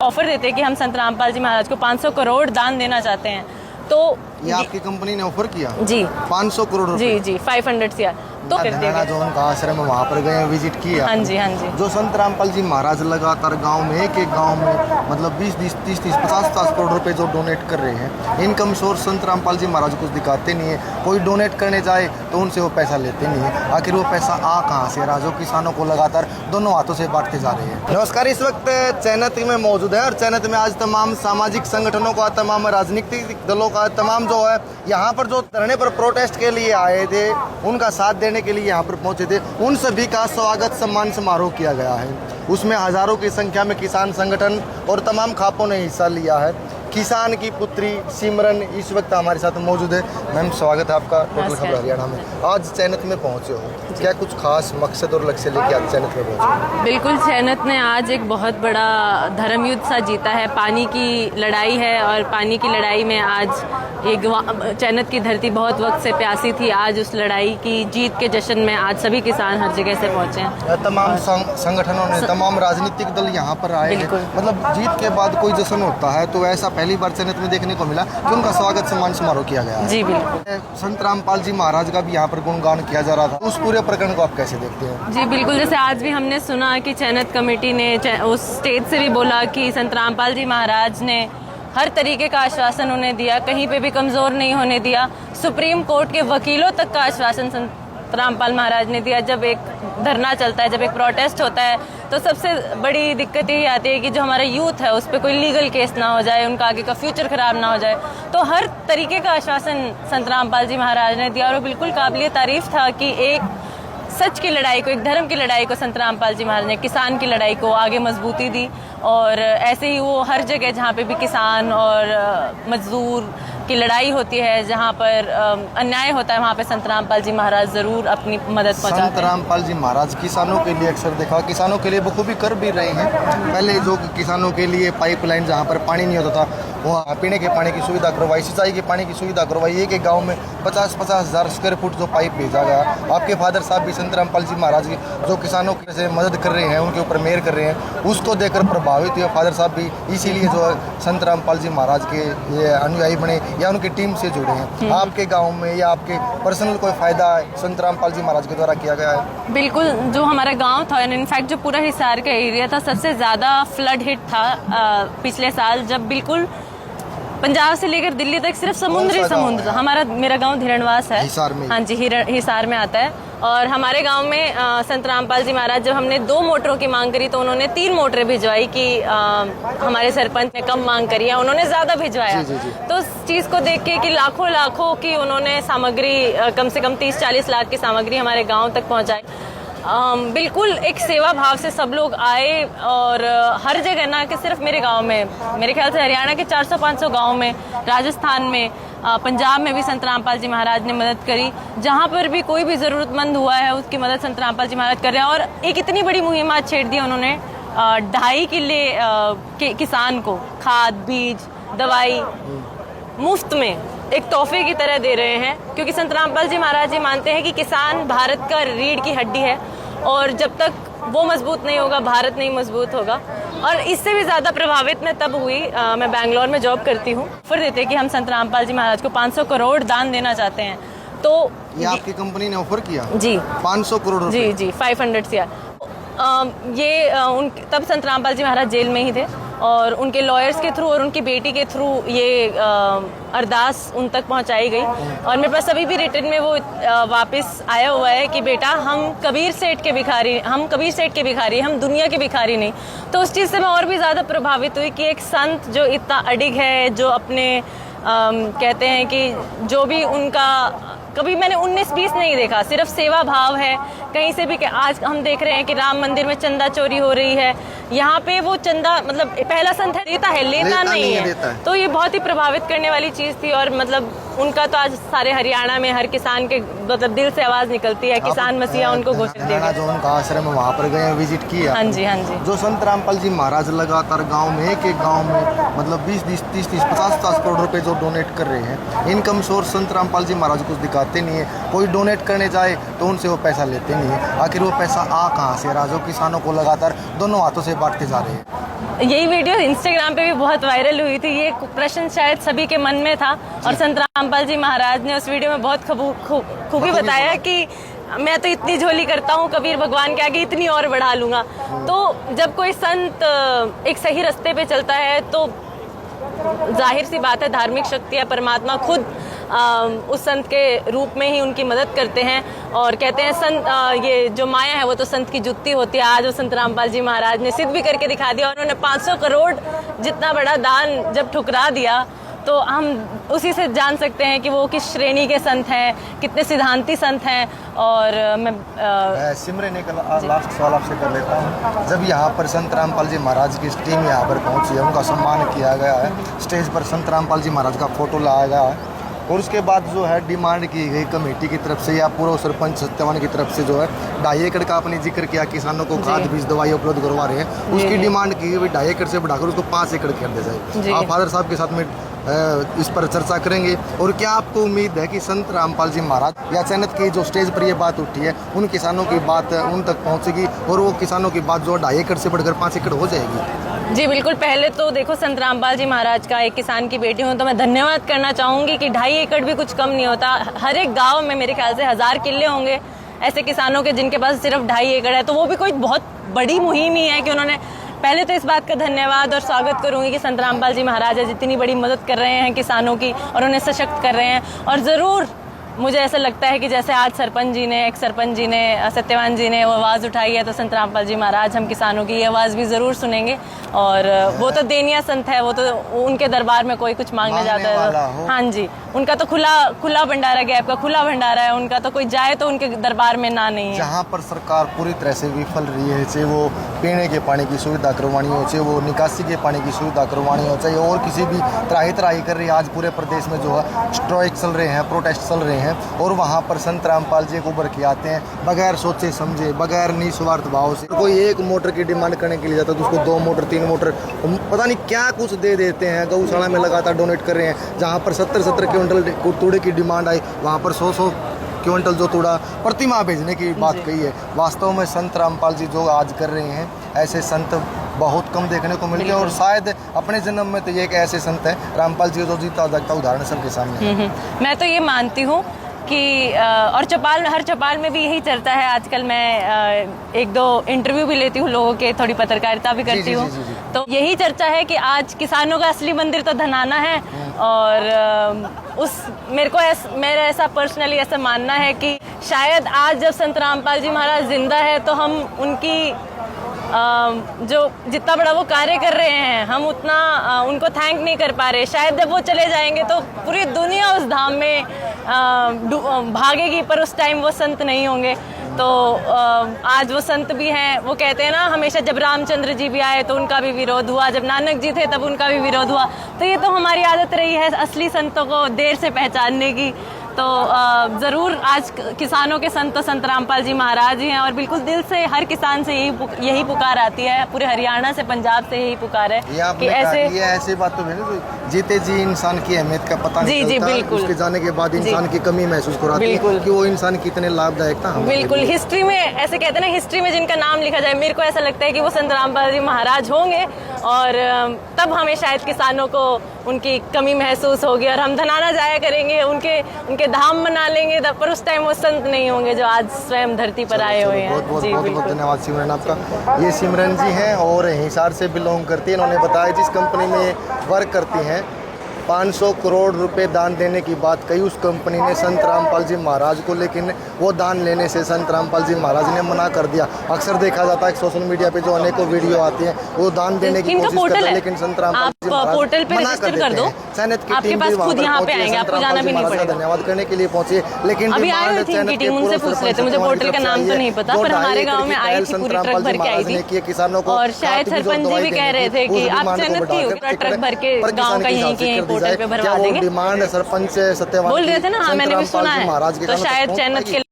Offer देते हैं कि हम संत रामपाल जी महाराज को 500 करोड़ दान देना चाहते हैं। तो ये आपकी कंपनी ने ऑफर किया जी 500 करोड़ रुपए। जी 500 CR तो कर देंगे। जो उनका आश्रम है वहाँ पर गए, विजिट किया। हाँ जी जो संत रामपाल जी महाराज लगातार गांव में एक गांव में मतलब 20-20, 30-30, 50-50 करोड़ रुपए जो डोनेट कर रहे हैं, इनकम सोर्स संत रामपाल जी महाराज कुछ दिखाते नहीं है। कोई डोनेट करने जाए तो उनसे वो पैसा लेते नहीं है। आखिर वो पैसा आ कहाँ से रहा, जो किसानों को लगातार दोनों हाथों से बांटते जा रहे हैं। नमस्कार, इस वक्त चैनत में मौजूद है और चैनत में आज तमाम सामाजिक संगठनों का, तमाम राजनीतिक दलों का, तमाम जो है यहाँ पर जो धरने पर प्रोटेस्ट के लिए आए थे, उनका साथ देने के लिए यहाँ पर पहुंचे थे, उन सभी का स्वागत सम्मान समारोह किया गया है। उसमें हजारों की संख्या में किसान संगठन और तमाम खापों ने हिस्सा लिया है। किसान की पुत्री सिमरन इस वक्त हमारे साथ मौजूद है। मैम, स्वागत है आपका टोटल खबर हरियाणा में। आज चैनत में पहुंचे हो, क्या कुछ खास मकसद और लक्ष्य लेके आज चैनत में पहुंचे? बिल्कुल, चैनत ने आज एक बहुत बड़ा धर्म युद्ध सा जीता है। पानी की लड़ाई है और पानी की लड़ाई में आज एक चैनत की धरती बहुत वक्त से प्यासी थी। आज उस लड़ाई की जीत के जश्न में आज सभी किसान हर जगह से पहुंचे हैं। तमाम संगठनों ने, तमाम राजनीतिक दल यहाँ पर आए हैं। मतलब जीत के बाद कोई जश्न होता है तो ऐसा पहली बार चैनत में देखने को मिला कि उनका स्वागत सम्मान समारोह किया गया है। जी बिल्कुल। संत रामपाल जी महाराज का भी यहाँ पर गुणगान किया जा रहा था। उस पूरे प्रकरण को आप कैसे देखते हैं? जी बिल्कुल, जैसे आज भी हमने सुना कि चैनत कमेटी ने उस स्टेज से भी बोला कि संत रामपाल जी महाराज ने हर तरीके का आश्वासन उन्हें दिया, कहीं पे भी कमज़ोर नहीं होने दिया। सुप्रीम कोर्ट के वकीलों तक का आश्वासन संत रामपाल महाराज ने दिया। जब एक धरना चलता है, जब एक प्रोटेस्ट होता है, तो सबसे बड़ी दिक्कत यही आती है कि जो हमारा यूथ है उस पर कोई लीगल केस ना हो जाए, उनका आगे का फ्यूचर खराब ना हो जाए। तो हर तरीके का आश्वासन संत रामपाल जी महाराज ने दिया और बिल्कुल काबिलियत तारीफ था कि एक सच की लड़ाई को, एक धर्म की लड़ाई को संत रामपाल जी महाराज ने, किसान की लड़ाई को आगे मजबूती दी। और ऐसे ही वो हर जगह जहाँ पे भी किसान और मजदूर की लड़ाई होती है, जहाँ पर अन्याय होता है, वहाँ पे संत रामपाल जी महाराज जरूर अपनी मदद पहुँचाते हैं। संत रामपाल जी महाराज किसानों के लिए अक्सर देखा, किसानों के लिए बखूबी कर भी रहे हैं। पहले जो किसानों के लिए पाइपलाइन जहाँ पर पानी नहीं होता था, वहाँ पीने के पानी की सुविधा करवाई, सिंचाई के पानी की सुविधा करवाई। एक गाँव में 50-50 हज़ार स्क्वायर फुट जो पाइप भेजा गया। आपके फादर साहब भी संत रामपाल जी महाराज की जो किसानों की से मदद कर रहे हैं, उनके ऊपर मेहर कर रहे हैं, उसको देखकर प्रभावित हुए फादर साहब भी। इसीलिए जो संत रामपाल जी महाराज के ये अनुयायी बने या उनकी टीम से जुड़े हैं। आपके गाँव में या आपके पर्सनल कोई फायदा संत रामपाल जी महाराज के द्वारा किया गया है? बिल्कुल, जो हमारा गांव था, इनफैक्ट जो पूरा हिसार का एरिया था, सबसे ज़्यादा फ्लड हिट था पिछले साल, जब बिल्कुल पंजाब से लेकर दिल्ली तक सिर्फ समुद्र था। मेरा गांव धीरणवास है, हिसार में। हाँ जी, हिसार में आता है। और हमारे गांव में संत रामपाल जी महाराज, जब हमने 2 मोटरों की मांग करी तो उन्होंने 3 मोटरें भिजवाई कि हमारे सरपंच ने कम मांग करी है, उन्होंने ज्यादा भिजवाया। तो उस चीज को देख के कि लाखों की उन्होंने सामग्री, कम से कम 30-40 लाख की सामग्री हमारे गाँव तक पहुँचाई। बिल्कुल एक सेवा भाव से सब लोग आए और हर जगह ना कि सिर्फ मेरे गांव में, मेरे ख्याल से हरियाणा के 400-500 गाँव में, राजस्थान में, पंजाब में भी संत रामपाल जी महाराज ने मदद करी। जहाँ पर भी कोई भी ज़रूरतमंद हुआ है उसकी मदद संत रामपाल जी महाराज कर रहे हैं। और एक इतनी बड़ी मुहिम आज छेड़ दी उन्होंने, 2.5 किले किसान को खाद, बीज, दवाई मुफ्त में एक तोहफे की तरह दे रहे हैं। क्योंकि संत रामपाल जी महाराज जी मानते हैं कि किसान भारत का रीढ़ की हड्डी है और जब तक वो मजबूत नहीं होगा, भारत नहीं मजबूत होगा। और इससे भी ज़्यादा प्रभावित मैं तब हुई, मैं बैंगलोर में जॉब करती हूँ। ऑफर देते कि हम संत रामपाल जी महाराज को 500 करोड़ दान देना चाहते हैं। तो ये आपकी कंपनी ने ऑफर किया? जी 500 करोड़ जी 500 CR। तब संत रामपाल जी महाराज जेल में ही थे और उनके लॉयर्स के थ्रू और उनकी बेटी के थ्रू ये अरदास उन तक पहुंचाई गई। और मेरे पास अभी भी रिटर्न में वो वापस आया हुआ है कि बेटा, हम कबीर सेठ के भिखारी, हम दुनिया के भिखारी नहीं। तो उस चीज़ से मैं और भी ज़्यादा प्रभावित हुई कि एक संत जो इतना अडिग है, जो अपने कहते हैं कि जो भी उनका, कभी मैंने 19-20 नहीं देखा, सिर्फ सेवा भाव है। कहीं से भी आज हम देख रहे हैं कि राम मंदिर में चंदा चोरी हो रही है, यहाँ पे वो चंदा, मतलब पहला संत है, देता है, लेता नहीं है। तो ये बहुत ही प्रभावित करने वाली चीज़ थी। और मतलब उनका तो आज सारे हरियाणा में हर किसान के मतलब दिल से आवाज़ निकलती है, किसान मसीहा उनको घोषित देगा। जो उनका आश्रम है वहाँ पर गए, विजिट किया। हाँ जी। जो संत रामपाल जी महाराज लगातार गाँव में एक गाँव में मतलब 20-20, 30-30, 50-50 करोड़ रुपए जो डोनेट कर रहे हैं, इनकम सोर्स संत रामपाल जी महाराज कुछ दिखाते नहीं है। कोई डोनेट करने जाए तो उनसे वो पैसा लेते नहीं है। आखिर वो पैसा आ कहाँ से रहा, जो किसानों को लगातार दोनों हाथों से बांटते जा रहे हैं। यही वीडियो इंस्टाग्राम पे भी बहुत वायरल हुई थी। ये प्रश्न शायद सभी के मन में था और संत रामपाल जी महाराज ने उस वीडियो में बहुत खूबी बताया कि मैं तो इतनी झोली करता हूँ, कबीर भगवान के आगे इतनी और बढ़ा लूंगा। तो जब कोई संत एक सही रास्ते पे चलता है तो जाहिर सी बात है धार्मिक शक्तियाँ परमात्मा खुद उस संत के रूप में ही उनकी मदद करते हैं। और कहते हैं संत ये जो माया है वो तो संत की जुत्ती होती है। आज वो संत रामपाल जी महाराज ने सिद्ध भी करके दिखा दिया। उन्होंने 500 करोड़ जितना बड़ा दान जब ठुकरा दिया तो हम उसी से जान सकते हैं कि वो किस श्रेणी के संत हैं, कितने सिद्धांती संत हैं। और मैं सिमरन एक लास्ट सवाल आपसे कर लेता हूँ। जब यहाँ पर संत रामपाल जी महाराज की टीम यहाँ पर पहुँची है, उनका सम्मान किया गया है, स्टेज पर संत रामपाल जी महाराज का फोटो लाया गया है और उसके बाद जो है डिमांड की गई कमेटी की तरफ से या पूर्व सरपंच सत्यवान की तरफ से जो है 2.5 एकड़ का आपने जिक्र किया, किसानों को खाद बीज दवाई उपलब्ध करवा रहे हैं, उसकी डिमांड की गई 2.5 एकड़ से बढ़ाकर उसको 5 एकड़ कर दिया जाए। आप फादर साहब के साथ में इस पर चर्चा करेंगे। और क्या आपको उम्मीद है कि संत रामपाल जी महाराज या चैनत की जो स्टेज पर ये बात उठी है उन किसानों की बात उन तक पहुंचेगी और वो किसानों की बात जो 2.5 एकड़ से बढ़कर 5 एकड़ हो जाएगी? जी बिल्कुल। पहले तो देखो संत रामपाल जी महाराज का एक किसान की बेटी हूँ तो मैं धन्यवाद करना चाहूंगी कि 2.5 एकड़ भी कुछ कम नहीं होता। हर एक गाँव में मेरे ख्याल से 1000 किले होंगे ऐसे किसानों के जिनके पास सिर्फ 2.5 एकड़ है। तो वो भी कोई बहुत बड़ी मुहिम ही है कि उन्होंने पहले तो इस बात का धन्यवाद और स्वागत करूंगी कि संत रामपाल जी महाराज जितनी बड़ी मदद कर रहे हैं किसानों की और उन्हें सशक्त कर रहे हैं। और ज़रूर मुझे ऐसा लगता है कि जैसे आज सरपंच जी ने एक्स सरपंच जी ने सत्यवान जी ने वो आवाज़ उठाई है तो संत रामपाल जी महाराज हम किसानों की ये आवाज़ भी ज़रूर सुनेंगे। और वो तो देनिया संत है, वो तो उनके दरबार में कोई कुछ मांगने जाता है तो हाँ जी, उनका तो खुला भंडारा गैप का खुला भंडारा है उनका, तो कोई जाए तो उनके दरबार में ना नहीं है। जहाँ पर सरकार पूरी तरह से विफल रही है, चाहे वो पीने के पानी की सुविधा करवानी हो, चाहे वो निकासी के पानी की सुविधा करवानी हो, चाहे और किसी भी त्राही कर रही है। आज पूरे प्रदेश में जो है स्ट्राइक चल रहे हैं, प्रोटेस्ट चल रहे हैं और वहाँ पर संत रामपाल जी को उभर के आते हैं बगैर सोचे समझे, बगैर निस्वार्थ भाव से। कोई एक मोटर की डिमांड करने के लिए जाता है तो उसको 2 मोटर 3 मोटर पता नहीं क्या कुछ दे देते हैं। गौशाला में लगातार डोनेट कर रहे हैं। जहाँ पर 70 क्विंटल तूड़े की डिमांड आई वहाँ पर 100 क्विंटल जो तूड़ा प्रतिमा भेजने की बात कही है। वास्तव में संत रामपाल जी जो आज कर रहे हैं ऐसे संत बहुत कम देखने को मिल गए और शायद अपने जन्म में तो ये एक ऐसे संत है रामपाल जी जो जीता जागता उदाहरण सबके सामने है। मैं तो ये मानती हूँ कि और हर चौपाल में भी यही चर्चा है। आजकल मैं 1-2 इंटरव्यू भी लेती हूँ लोगों के, थोड़ी पत्रकारिता भी करती हूँ, तो यही चर्चा है कि आज किसानों का असली मंदिर तो धनाना है। और मेरा ऐसा पर्सनली ऐसा मानना है कि शायद आज जब संत रामपाल जी महाराज जिंदा है तो हम उनकी जो जितना बड़ा वो कार्य कर रहे हैं हम उतना उनको थैंक नहीं कर पा रहे। शायद जब वो चले जाएंगे तो पूरी दुनिया उस धाम में भागेगी पर उस टाइम वो संत नहीं होंगे। तो आज वो संत भी हैं। वो कहते हैं ना हमेशा जब रामचंद्र जी भी आए तो उनका भी विरोध हुआ, जब नानक जी थे तब उनका भी विरोध हुआ। तो ये तो हमारी आदत रही है असली संतों को देर से पहचानने की। तो ज़रूर आज किसानों के संत तो संत रामपाल जी महाराज ही हैं और बिल्कुल दिल से हर किसान से यही पुकार आती है, पूरे हरियाणा से पंजाब से यही पुकार है कि ऐसी बात तो नहीं, जीते जी इंसान की अहमियत का पता नहीं चलता। बिल्कुल। उसके जाने के बाद इंसान की कमी महसूस कराती है कि वो इंसान कितने लाभदायक था। बिल्कुल। हिस्ट्री में ऐसे कहते हैं ना, हिस्ट्री में जिनका नाम लिखा जाए, मेरे को ऐसा लगता है कि वो संत रामपाल जी महाराज होंगे और तब हमें शायद किसानों को उनकी कमी महसूस होगी और हम धनाना जाया करेंगे, उनके धाम मना लेंगे, तब पर उस टाइम वो संत नहीं होंगे जो आज स्वयं धरती पर आए हुए हैं। बहुत धन्यवाद सिमरन आपका। ये सिमरन जी हैं और हिसार से बिलोंग करती है। इन्होंने बताया जिस कंपनी में वर्क करती हैं 500 करोड़ रुपए दान देने की बात कही उस कंपनी ने संत रामपाल जी महाराज को, लेकिन वो दान लेने से संत रामपाल जी महाराज ने मना कर दिया। अक्सर देखा जाता है सोशल मीडिया पे जो अनेकों वीडियो आती हैं वो दान देने की कोशिश करते हैं, लेकिन संत रामपाल जी महाराज पोर्टल पे रजिस्टर कर दो, चैनत की आपके टीम पास भी वहां खुद यहाँ पे आएंगे, आपको जाना भी नहीं पड़ेगा। धन्यवाद करने के लिए पहुंची, लेकिन अभी आई हुई थी इनकी टीम, उनसे पूछ लेते, मुझे पोर्टल का नाम तो नहीं पता, पर हमारे गांव में आई थी, पूरी ट्रक भर के आई थी। किसानों को और शायद सरपंच जी भी कह रहे थे कि आप चैनत की पूरा ट्रक भर के गाँव का यहीं की पोर्टल पे भरवा देंगे। डिमांड सरपंच सत्यवान बोल रहे थे ना, हाँ मैंने भी सुना है, तो शायद चैनत के